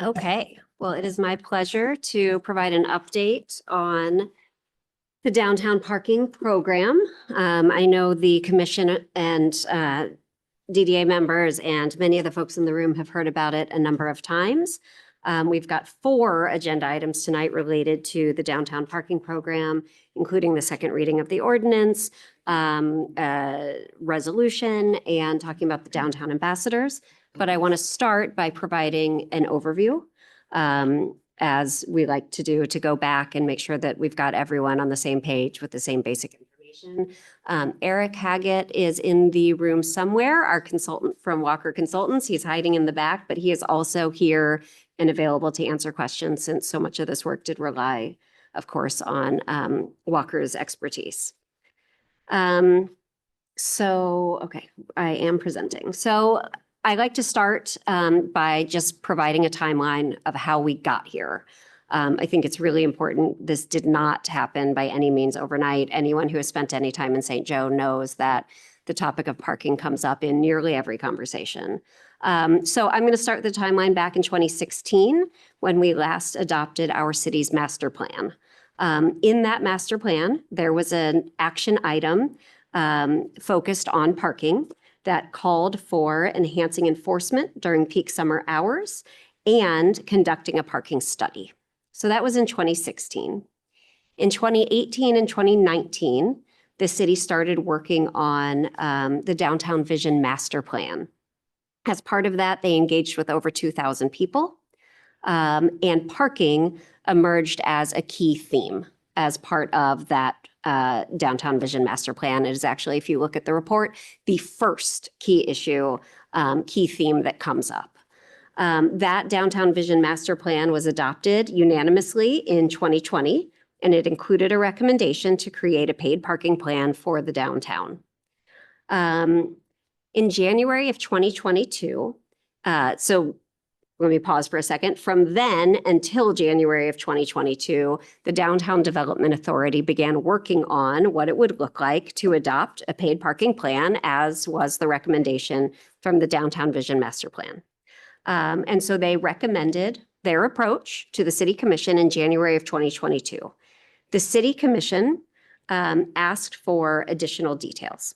Okay, well, it is my pleasure to provide an update on the downtown parking program. I know the commission and DDA members and many of the folks in the room have heard about it a number of times. We've got 4 agenda items tonight related to the downtown parking program, including the second reading of the ordinance, resolution, and talking about the downtown ambassadors. But I want to start by providing an overview, as we like to do, to go back and make sure that we've got everyone on the same page with the same basic information. Eric Haggett is in the room somewhere, our consultant from Walker Consultants. He's hiding in the back, but he is also here and available to answer questions, since so much of this work did rely, of course, on Walker's expertise. Okay, I am presenting. So I like to start by just providing a timeline of how we got here. I think it's really important. This did not happen by any means overnight. Anyone who has spent any time in St. Joe knows that the topic of parking comes up in nearly every conversation. So I'm going to start the timeline back in 2016, when we last adopted our city's master plan. In that master plan, there was an action item focused on parking that called for enhancing enforcement during peak summer hours and conducting a parking study. So that was in 2016. In 2018 and 2019, the city started working on the Downtown Vision Master Plan. As part of that, they engaged with over 2,000 people, and parking emerged as a key theme as part of that Downtown Vision Master Plan. It is actually, if you look at the report, the first key issue, key theme that comes up. That Downtown Vision Master Plan was adopted unanimously in 2020, and it included a recommendation to create a paid parking plan for the downtown. In January of 2022, so let me pause for a second. From then until January of 2022, the Downtown Development Authority began working on what it would look like to adopt a paid parking plan, as was the recommendation from the Downtown Vision Master Plan. And so they recommended their approach to the City Commission in January of 2022. The City Commission asked for additional details.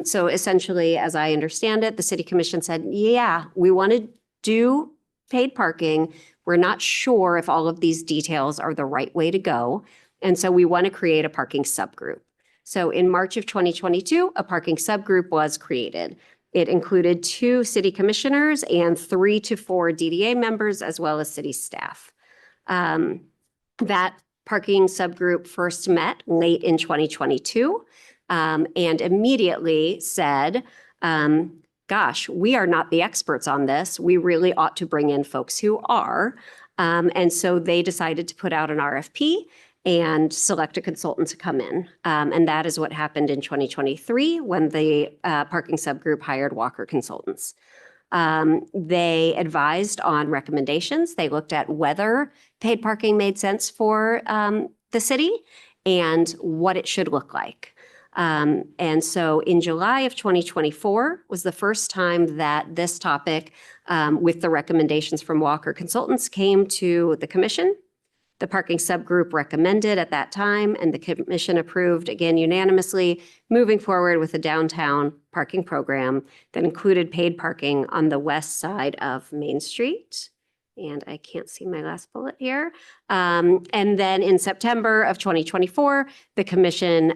So essentially, as I understand it, the City Commission said, yeah, we want to do paid parking. We're not sure if all of these details are the right way to go. And so we want to create a parking subgroup. So in March of 2022, a parking subgroup was created. It included 2 city commissioners and 3 to 4 DDA members, as well as city staff. That parking subgroup first met late in 2022 and immediately said, gosh, we are not the experts on this. We really ought to bring in folks who are. And so they decided to put out an RFP and select a consultant to come in. And that is what happened in 2023, when the parking subgroup hired Walker Consultants. They advised on recommendations. They looked at whether paid parking made sense for the city and what it should look like. And so in July of 2024 was the first time that this topic, with the recommendations from Walker Consultants, came to the commission. The parking subgroup recommended at that time, and the commission approved, again unanimously, moving forward with a downtown parking program that included paid parking on the west side of Main Street. And I can't see my last bullet here. And then in September of 2024, the commission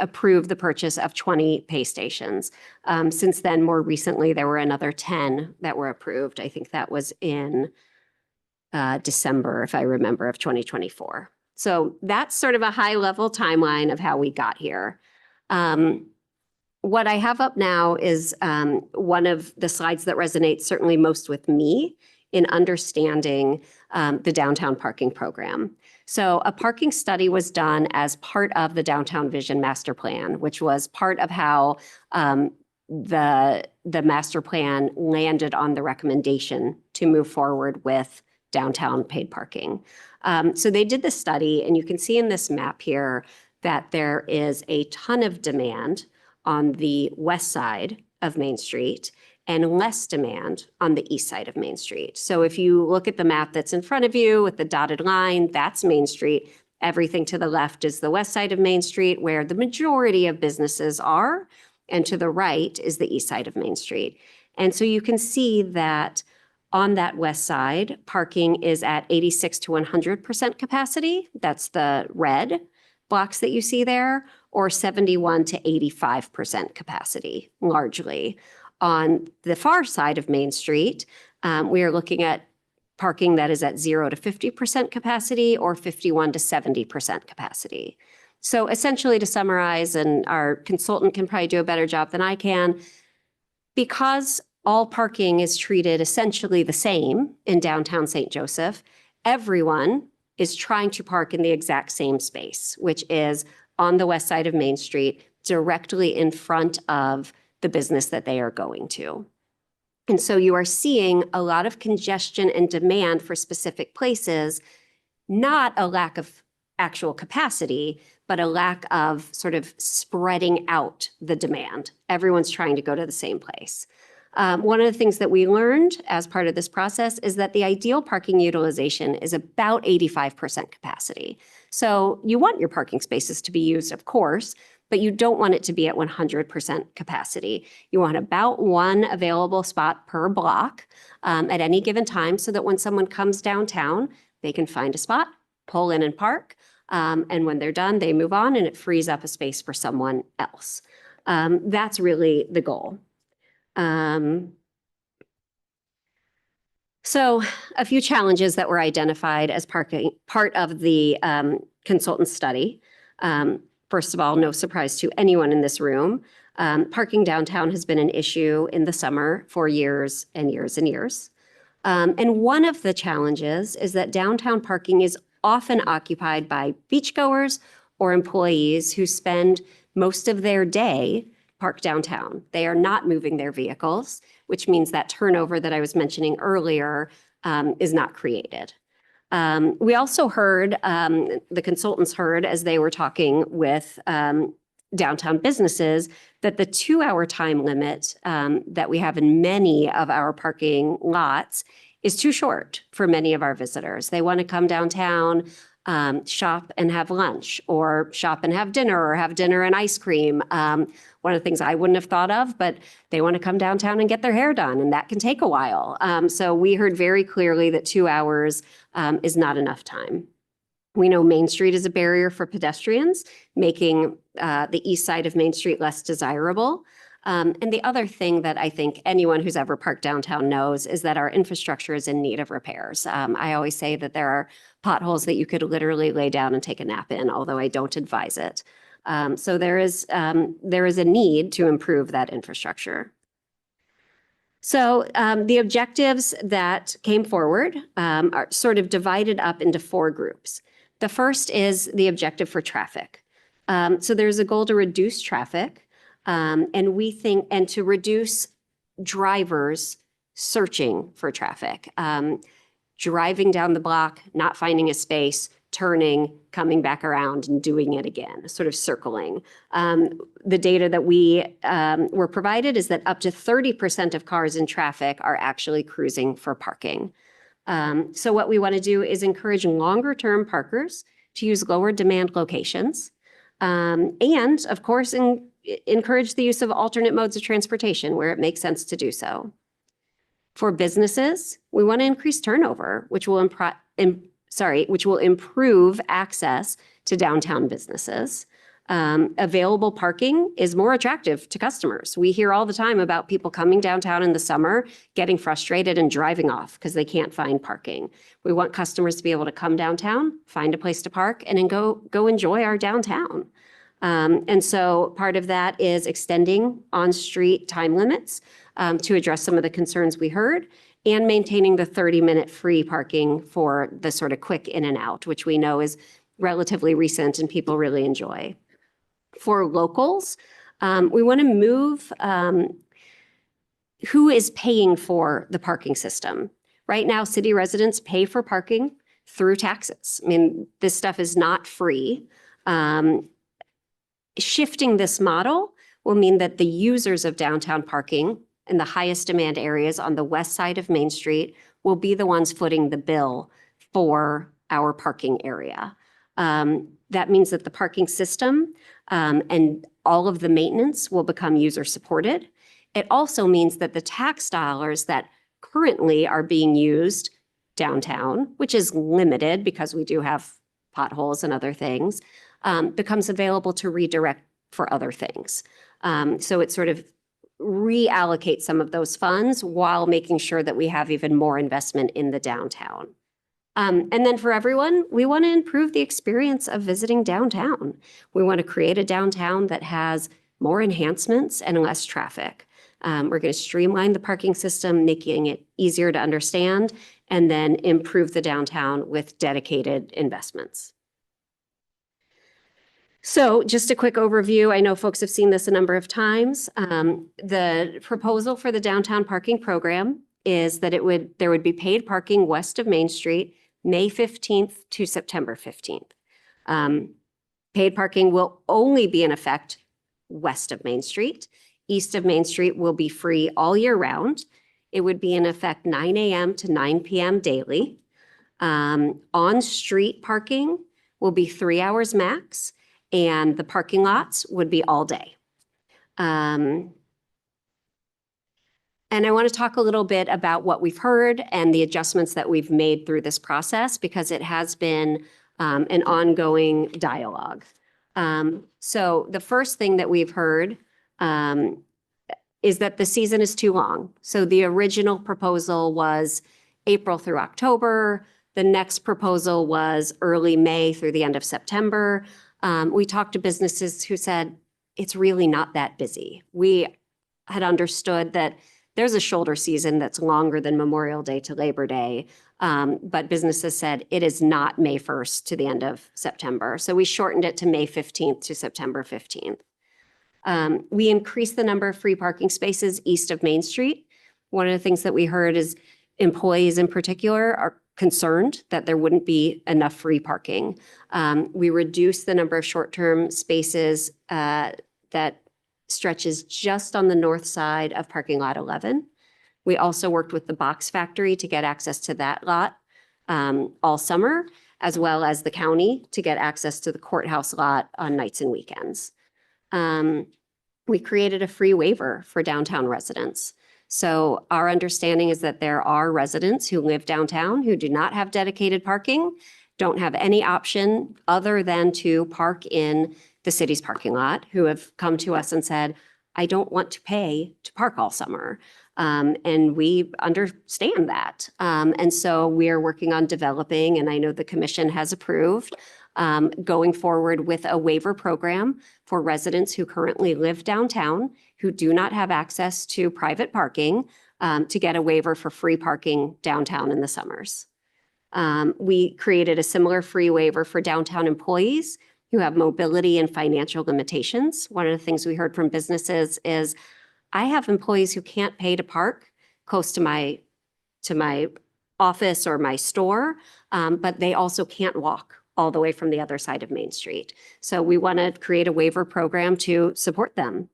approved the purchase of 20 pay stations. Since then, more recently, there were another 10 that were approved. I think that was in December, if I remember, of 2024. So that's sort of a high-level timeline of how we got here. What I have up now is one of the slides that resonates certainly most with me in understanding the downtown parking program. So a parking study was done as part of the Downtown Vision Master Plan, which was part of how the master plan landed on the recommendation to move forward with downtown paid parking. So they did the study, and you can see in this map here that there is a ton of demand on the west side of Main Street and less demand on the east side of Main Street. So if you look at the map that's in front of you with the dotted line, that's Main Street. Everything to the left is the west side of Main Street, where the majority of businesses are, and to the right is the east side of Main Street. And so you can see that on that west side, parking is at 86 to 100% capacity. That's the red blocks that you see there, or 71 to 85% capacity, largely. On the far side of Main Street, we are looking at parking that is at 0 to 50% capacity or 51 to 70% capacity. So essentially, to summarize, and our consultant can probably do a better job than I can, because all parking is treated essentially the same in downtown St. Joseph, everyone is trying to park in the exact same space, which is on the west side of Main Street, directly in front of the business that they are going to. And so you are seeing a lot of congestion and demand for specific places, not a lack of actual capacity, but a lack of sort of spreading out the demand. Everyone's trying to go to the same place. One of the things that we learned as part of this process is that the ideal parking utilization is about 85% capacity. So you want your parking spaces to be used, of course, but you don't want it to be at 100% capacity. You want about one available spot per block at any given time, so that when someone comes downtown, they can find a spot, pull in and park, and when they're done, they move on and it frees up a space for someone else. That's really the goal. So a few challenges that were identified as part of the consultant study. First of all, no surprise to anyone in this room, parking downtown has been an issue in the summer for years and years and years. And one of the challenges is that downtown parking is often occupied by beachgoers or employees who spend most of their day parked downtown. They are not moving their vehicles, which means that turnover that I was mentioning earlier is not created. We also heard, the consultants heard as they were talking with downtown businesses, that the 2-hour time limit that we have in many of our parking lots is too short for many of our visitors. They want to come downtown, shop and have lunch, or shop and have dinner, or have dinner and ice cream. One of the things I wouldn't have thought of, but they want to come downtown and get their hair done, and that can take a while. So we heard very clearly that 2 hours is not enough time. We know Main Street is a barrier for pedestrians, making the east side of Main Street less desirable. And the other thing that I think anyone who's ever parked downtown knows is that our infrastructure is in need of repairs. I always say that there are potholes that you could literally lay down and take a nap in, although I don't advise it. So there is a need to improve that infrastructure. So the objectives that came forward are sort of divided up into 4 groups. The first is the objective for traffic. So there's a goal to reduce traffic. And we think, and to reduce drivers searching for traffic, driving down the block, not finding a space, turning, coming back around and doing it again, sort of circling. The data that we were provided is that up to 30% of cars in traffic are actually cruising for parking. So what we want to do is encourage longer-term parkers to use lower demand locations, and of course, encourage the use of alternate modes of transportation where it makes sense to do so. For businesses, we want to increase turnover, which will improve access to downtown businesses. Available parking is more attractive to customers. We hear all the time about people coming downtown in the summer, getting frustrated and driving off because they can't find parking. We want customers to be able to come downtown, find a place to park, and then go enjoy our downtown. And so part of that is extending on-street time limits to address some of the concerns we heard, and maintaining the 30-minute free parking for the sort of quick in and out, which we know is relatively recent and people really enjoy. For locals, we want to move who is paying for the parking system. Right now, city residents pay for parking through taxes. I mean, this stuff is not free. Shifting this model will mean that the users of downtown parking and the highest demand areas on the west side of Main Street will be the ones footing the bill for our parking area. That means that the parking system and all of the maintenance will become user supported. It also means that the tax dollars that currently are being used downtown, which is limited because we do have potholes and other things, becomes available to redirect for other things. So it sort of reallocates some of those funds while making sure that we have even more investment in the downtown. And then for everyone, we want to improve the experience of visiting downtown. We want to create a downtown that has more enhancements and less traffic. We're going to streamline the parking system, making it easier to understand, and then improve the downtown with dedicated investments. So just a quick overview. I know folks have seen this a number of times. The proposal for the downtown parking program is that there would be paid parking west of Main Street, May 15th to September 15th. Paid parking will only be in effect west of Main Street. East of Main Street will be free all year round. It would be in effect 9 a.m. to 9 p.m. daily. On-street parking will be 3 hours max, and the parking lots would be all day. And I want to talk a little bit about what we've heard and the adjustments that we've made through this process, because it has been an ongoing dialogue. So the first thing that we've heard is that the season is too long. So the original proposal was April through October. The next proposal was early May through the end of September. We talked to businesses who said, it's really not that busy. We had understood that there's a shoulder season that's longer than Memorial Day to Labor Day, but businesses said it is not May 1st to the end of September. So we shortened it to May 15th to September 15th. We increased the number of free parking spaces east of Main Street. One of the things that we heard is employees in particular are concerned that there wouldn't be enough free parking. We reduced the number of short-term spaces that stretches just on the north side of parking lot 11. We also worked with the Box Factory to get access to that lot all summer, as well as the county to get access to the courthouse lot on nights and weekends. We created a free waiver for downtown residents. So our understanding is that there are residents who live downtown who do not have dedicated parking, don't have any option other than to park in the city's parking lot, who have come to us and said, I don't want to pay to park all summer. And we understand that. And so we are working on developing, and I know the commission has approved, going forward with a waiver program for residents who currently live downtown, who do not have access to private parking, to get a waiver for free parking downtown in the summers. We created a similar free waiver for downtown employees who have mobility and financial limitations. One of the things we heard from businesses is, I have employees who can't pay to park close to my office or my store, but they also can't walk all the way from the other side of Main Street. So we want to create a waiver program to support them.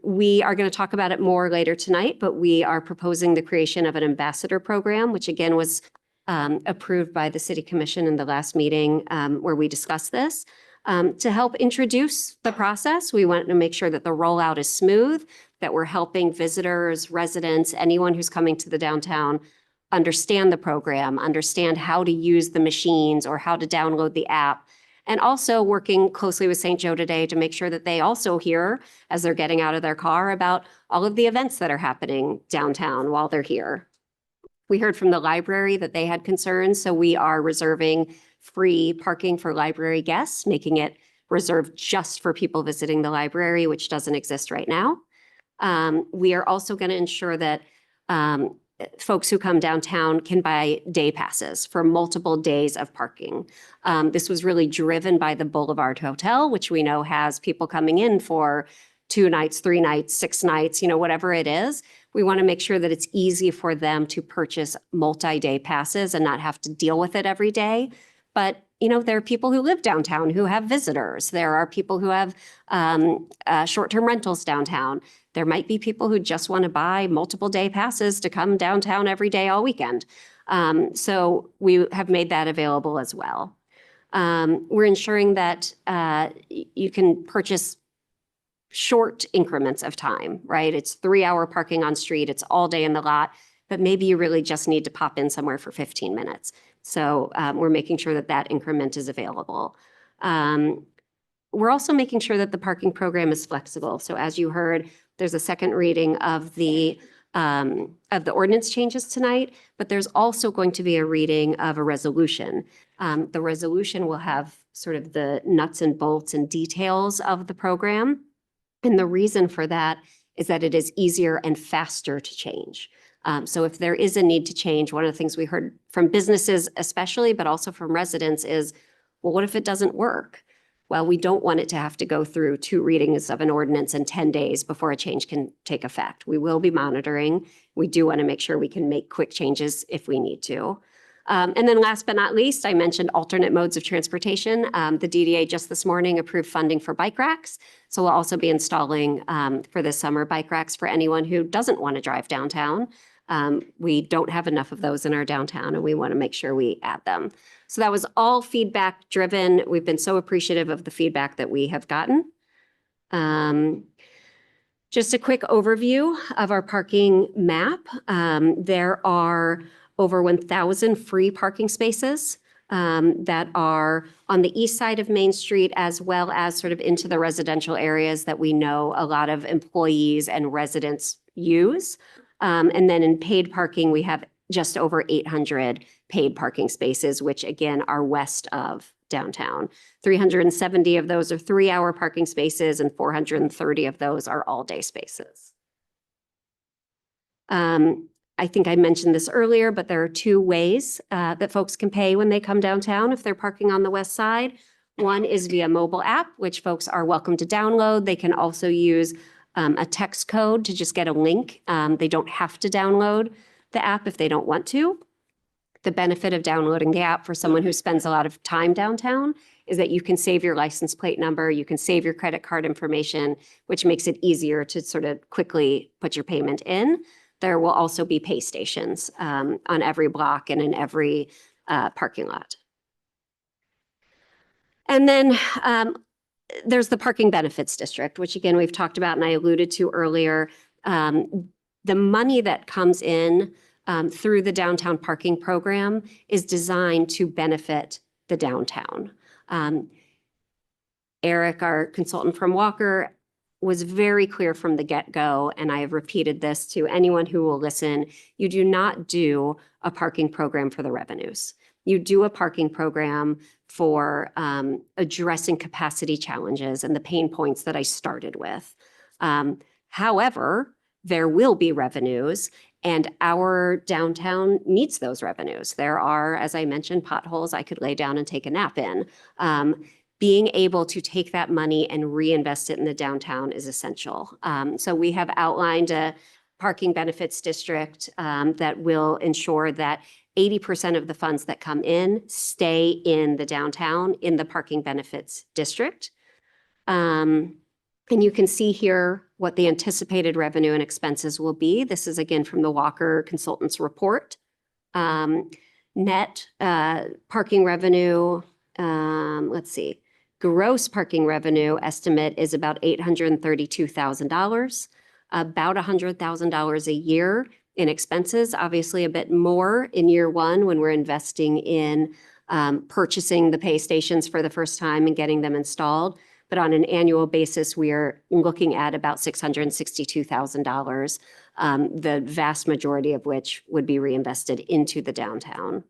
We are going to talk about it more later tonight, but we are proposing the creation of an ambassador program, which again was approved by the City Commission in the last meeting where we discussed this. To help introduce the process, we want to make sure that the rollout is smooth, that we're helping visitors, residents, anyone who's coming to the downtown understand the program, understand how to use the machines or how to download the app, and also working closely with St. Joe today to make sure that they also hear, as they're getting out of their car, about all of the events that are happening downtown while they're here. We heard from the library that they had concerns, so we are reserving free parking for library guests, making it reserved just for people visiting the library, which doesn't exist right now. We are also going to ensure that folks who come downtown can buy day passes for multiple days of parking. This was really driven by the Boulevard Hotel, which we know has people coming in for 2 nights, 3 nights, 6 nights, whatever it is. We want to make sure that it's easy for them to purchase multi-day passes and not have to deal with it every day. But there are people who live downtown who have visitors. There are people who have short-term rentals downtown. There might be people who just want to buy multiple day passes to come downtown every day all weekend. So we have made that available as well. We're ensuring that you can purchase short increments of time, right? It's 3-hour parking on street, it's all day in the lot, but maybe you really just need to pop in somewhere for 15 minutes. So we're making sure that that increment is available. We're also making sure that the parking program is flexible. So as you heard, there's a second reading of the ordinance changes tonight, but there's also going to be a reading of a resolution. The resolution will have sort of the nuts and bolts and details of the program. And the reason for that is that it is easier and faster to change. So if there is a need to change, one of the things we heard from businesses especially, but also from residents is, well, what if it doesn't work? Well, we don't want it to have to go through 2 readings of an ordinance in 10 days before a change can take effect. We will be monitoring. We do want to make sure we can make quick changes if we need to. And then last but not least, I mentioned alternate modes of transportation. The DDA just this morning approved funding for bike racks. So we'll also be installing for this summer bike racks for anyone who doesn't want to drive downtown. We don't have enough of those in our downtown, and we want to make sure we add them. So that was all feedback driven. We've been so appreciative of the feedback that we have gotten. Just a quick overview of our parking map. There are over 1,000 free parking spaces that are on the east side of Main Street, as well as sort of into the residential areas that we know a lot of employees and residents use. And then in paid parking, we have just over 800 paid parking spaces, which again are west of downtown. 370 of those are 3-hour parking spaces, and 430 of those are all-day spaces. I think I mentioned this earlier, but there are 2 ways that folks can pay when they come downtown if they're parking on the west side. One is via mobile app, which folks are welcome to download. They can also use a text code to just get a link. They don't have to download the app if they don't want to. The benefit of downloading the app for someone who spends a lot of time downtown is that you can save your license plate number, you can save your credit card information, which makes it easier to sort of quickly put your payment in. There will also be pay stations on every block and in every parking lot. And then there's the Parking Benefits District, which again, we've talked about and I alluded to earlier. The money that comes in through the downtown parking program is designed to benefit the downtown. Eric, our consultant from Walker, was very clear from the get-go, and I have repeated this to anyone who will listen. You do not do a parking program for the revenues. You do a parking program for addressing capacity challenges and the pain points that I started with. However, there will be revenues, and our downtown needs those revenues. There are, as I mentioned, potholes I could lay down and take a nap in. Being able to take that money and reinvest it in the downtown is essential. So we have outlined a parking benefits district that will ensure that 80% of the funds that come in stay in the downtown in the parking benefits district. And you can see here what the anticipated revenue and expenses will be. This is again from the Walker Consultants report. Net parking revenue, let's see. Gross parking revenue estimate is about $832,000, about $100,000 a year in expenses, obviously a bit more in year 1 when we're investing in purchasing the pay stations for the first time and getting them installed. But on an annual basis, we are looking at about $662,000, the vast majority of which would be reinvested into the downtown.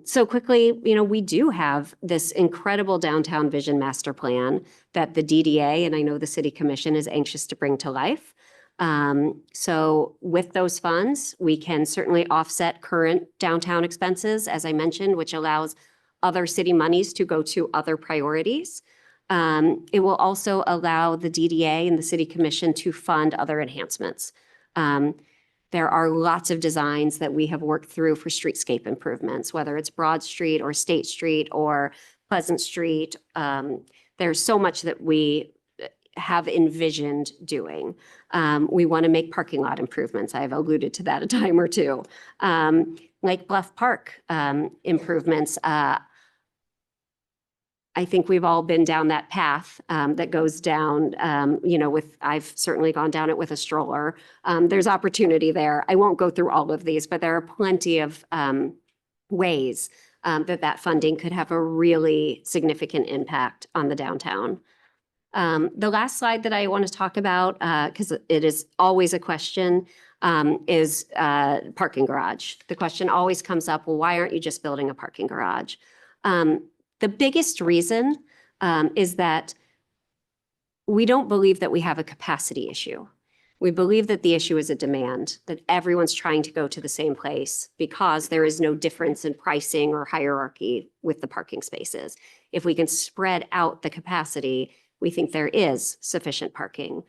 So quickly, we do have this incredible downtown vision master plan that the DDA, and I know the City Commission, is anxious to bring to life. So with those funds, we can certainly offset current downtown expenses, as I mentioned, which allows other city monies to go to other priorities. It will also allow the DDA and the City Commission to fund other enhancements. There are lots of designs that we have worked through for streetscape improvements, whether it's Broad Street or State Street or Pleasant Street. There's so much that we have envisioned doing. We want to make parking lot improvements. I've alluded to that a time or two. Lake Bluff Park improvements. I think we've all been down that path that goes down, I've certainly gone down it with a stroller. There's opportunity there. I won't go through all of these, but there are plenty of ways that funding could have a really significant impact on the downtown. The last slide that I want to talk about, because it is always a question, is parking garage. The question always comes up, well, why aren't you just building a parking garage? The biggest reason is that we don't believe that we have a capacity issue. We believe that the issue is a demand, that everyone's trying to go to the same place because there is no difference in pricing or hierarchy with the parking spaces. If we can spread out the capacity, we think there is sufficient parking.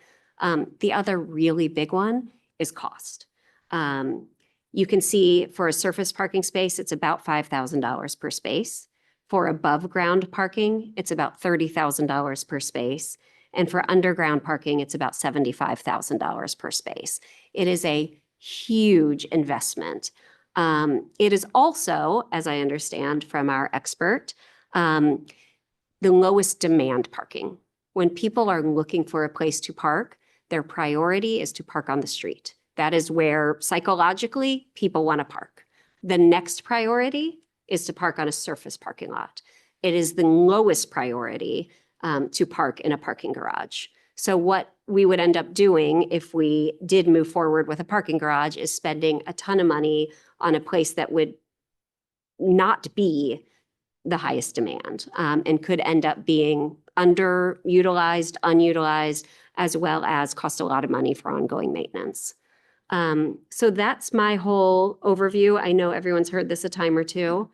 The other really big one is cost. You can see for a surface parking space, it's about $5,000 per space. For above ground parking, it's about $30,000 per space. And for underground parking, it's about $75,000 per space. It is a huge investment. It is also, as I understand from our expert, the lowest demand parking. When people are looking for a place to park, their priority is to park on the street. That is where psychologically people want to park. The next priority is to park on a surface parking lot. It is the lowest priority to park in a parking garage. So what we would end up doing if we did move forward with a parking garage is spending a ton of money on a place that would not be the highest demand and could end up being underutilized, unutilized, as well as cost a lot of money for ongoing maintenance. So that's my whole overview. I know everyone's heard this a time or two.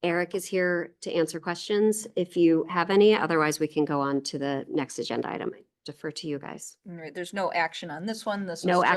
Eric is here to answer questions if you have any. Otherwise, we can go on to the next agenda item. I defer to you guys. All right, there's no action on this one. This No was just